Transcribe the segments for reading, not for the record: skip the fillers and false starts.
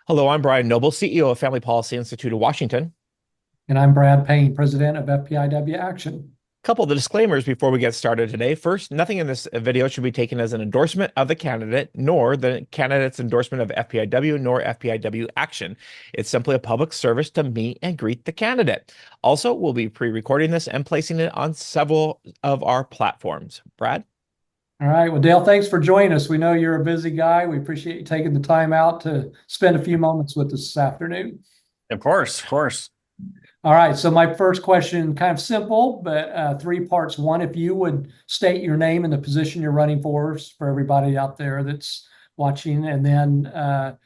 Hello, I'm Brian Noble, CEO of Family Policy Institute of Washington. And I'm Brad Payne, President of FPIW Action. Couple of the disclaimers before we get started today. First, nothing in this video should be taken as an endorsement of the candidate, nor the candidate's endorsement of FPIW, nor FPIW action. It's simply a public service to meet and greet the candidate. Also, we'll be pre-recording this and placing it on several of our platforms. Brad? All right. Well, Dale, thanks for joining us. We know you're a busy guy. We appreciate you taking the time out to spend a few moments with us this afternoon. Of course, of course. All right. So my first question, kind of simple, but three parts. One, if you would state your name and the position you're running for everybody out there that's watching, and then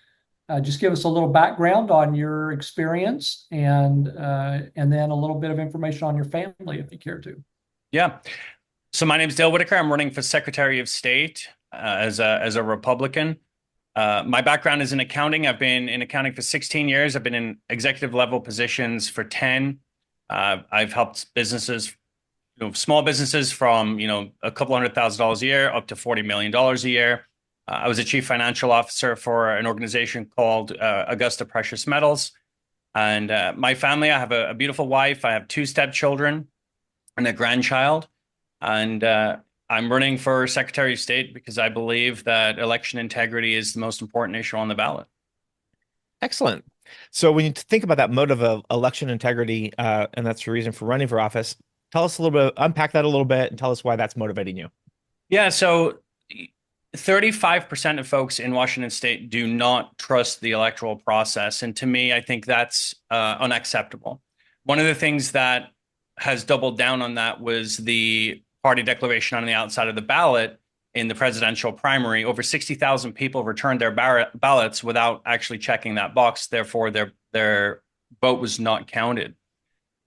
just give us a little background on your experience and then a little bit of information on your family, if you care to. Yeah. So my name is Dale Whitaker. I'm running for Secretary of State as a Republican. My background is in accounting. I've been in accounting for 16 years. I've been in executive level positions for 10. I've helped businesses, small businesses from, a couple $100,000 a year up to $40 million a year. I was a chief financial officer for an organization called Augusta Precious Metals. And my family, I have a beautiful wife. I have two stepchildren and a grandchild. And I'm running for Secretary of State because I believe that election integrity is the most important issue on the ballot. Excellent. So when you think about that motive of election integrity, and that's your reason for running for office, tell us a little bit, unpack that a little bit and tell us why that's motivating you. Yeah, so 35% of folks in Washington State do not trust the electoral process. And to me, I think that's unacceptable. One of the things that has doubled down on that was the party declaration on the outside of the ballot in the presidential primary. Over 60,000 people returned their ballots without actually checking that box. Therefore, their vote was not counted.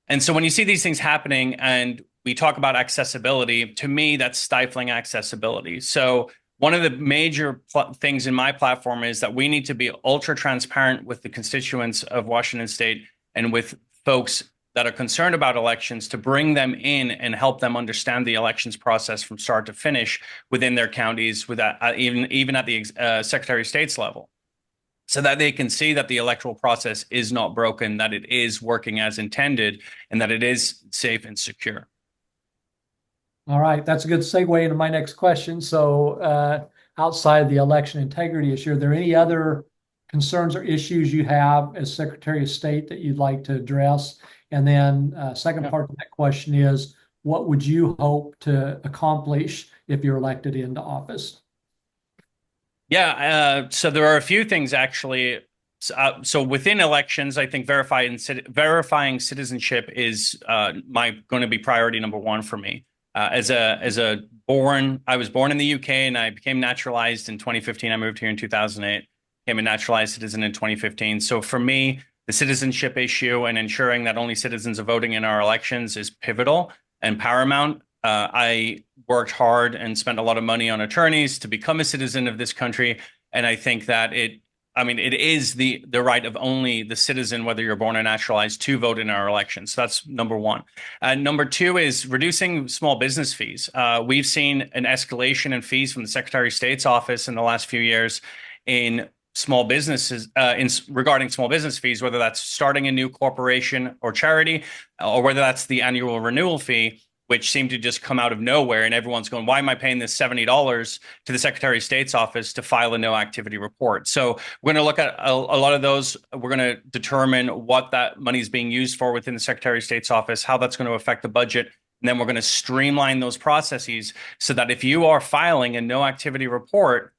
And so when you see these things happening and we talk about accessibility, to me, that's stifling accessibility. So one of the major things in my platform is that we need to be ultra transparent with the constituents of Washington State and with folks that are concerned about elections to bring them in and help them understand the elections process from start to finish within their counties, with even at the Secretary of State's level, so that they can see that the electoral process is not broken, that it is working as intended, and that it is safe and secure. All right, that's a good segue into my next question. So, outside the election integrity issue, are there any other concerns or issues you have as Secretary of State that you'd like to address? And then, second Yeah. part of that question is, what would you hope to accomplish if you're elected into office? Yeah, so there are a few things actually. So within elections, I think verifying citizenship is going to be priority number one for me. I was born in the UK and I became naturalized in 2015. I moved here in 2008, became a naturalized citizen in 2015. So for me, the citizenship issue and ensuring that only citizens are voting in our elections is pivotal and paramount. I worked hard and spent a lot of money on attorneys to become a citizen of this country. And I think that it is the right of only the citizen, whether you're born or naturalized, to vote in our elections. So that's number one. Number two is reducing small business fees. We've seen an escalation in fees from the Secretary of State's office in the last few years in small businesses, regarding small business fees, whether that's starting a new corporation or charity, or whether that's the annual renewal fee, which seemed to just come out of nowhere. And everyone's going, why am I paying this $70 to the Secretary of State's office to file a no activity report? So we're going to look at a lot of those. We're going to determine what that money is being used for within the Secretary of State's office, how that's going to affect the budget. And then we're going to streamline those processes so that if you are filing a no activity report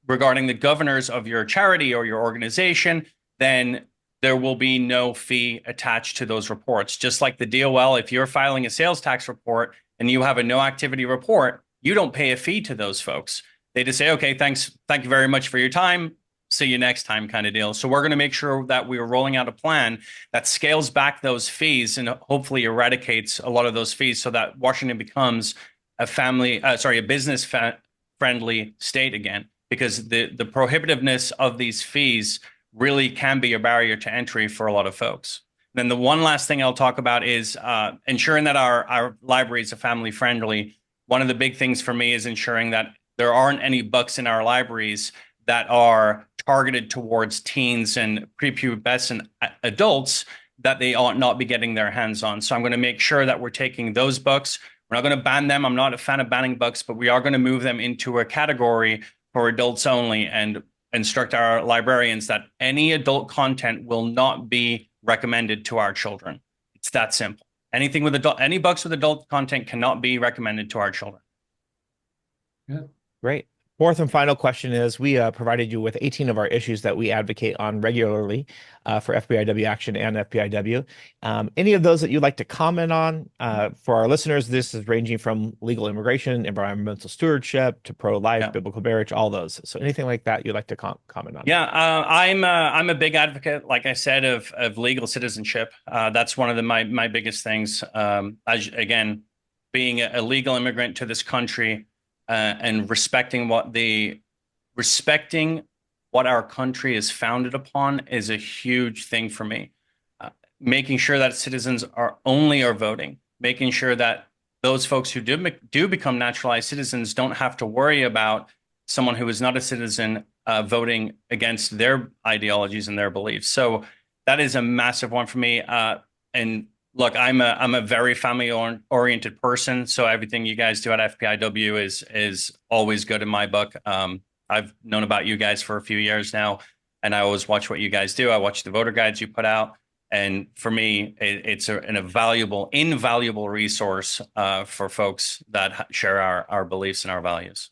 regarding the governors of your charity or your organization, then there will be no fee attached to those reports. Just like the DOL, if you're filing a sales tax report and you have a no activity report, you don't pay a fee to those folks. They just say, okay, thanks. Thank you very much for your time. See you next time kind of deal. So we're going to make sure that we are rolling out a plan that scales back those fees and hopefully eradicates a lot of those fees so that Washington becomes a business friendly state again, because the prohibitiveness of these fees really can be a barrier to entry for a lot of folks. Then the one last thing I'll talk about is ensuring that our libraries are family friendly. One of the big things for me is ensuring that there aren't any books in our libraries that are targeted towards teens and prepubescent adults that they ought not be getting their hands on. So I'm going to make sure that we're taking those books. We're not going to ban them. I'm not a fan of banning books, but we are going to move them into a category for adults only and instruct our librarians that any adult content will not be recommended to our children. It's that simple. Anything with any books with adult content cannot be recommended to our children. Good. Great. Fourth and final question is, we provided you with 18 of our issues that we advocate on regularly for FPIW Action and FPIW. Any of those that you'd like to comment on? For our listeners, this is ranging from legal immigration, environmental stewardship, to pro-life, Yeah. biblical marriage, all those. So anything like that you'd like to comment on? Yeah, I'm a big advocate, like I said, of legal citizenship. That's one of my biggest things. Again, being a legal immigrant to this country, and respecting what our country is founded upon is a huge thing for me. Making sure that citizens are voting, making sure that those folks who do become naturalized citizens don't have to worry about someone who is not a citizen voting against their ideologies and their beliefs. So that is a massive one for me. And look, I'm a very family-oriented person, so everything you guys do at FPIW is always good in my book. I've known about you guys for a few years now, and I always watch what you guys do. I watch the voter guides you put out, and for me, it's an invaluable resource for folks that share our beliefs and our values.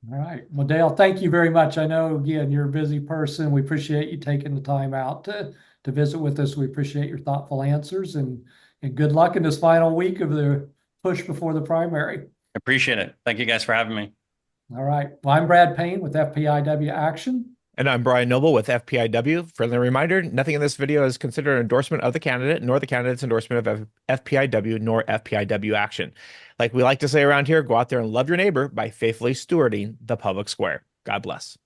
All right. Well, Dale, thank you very much. I know, again, you're a busy person. We appreciate you taking the time out to visit with us. We appreciate your thoughtful answers, and good luck in this final week of the push before the primary. Appreciate it. Thank you guys for having me. All right. Well, I'm Brad Payne with FPIW Action. And I'm Brian Noble with FPIW. Friendly reminder, nothing in this video is considered an endorsement of the candidate, nor the candidate's endorsement of FPIW, nor FPIW Action. Like we like to say around here, go out there and love your neighbor by faithfully stewarding the public square. God bless.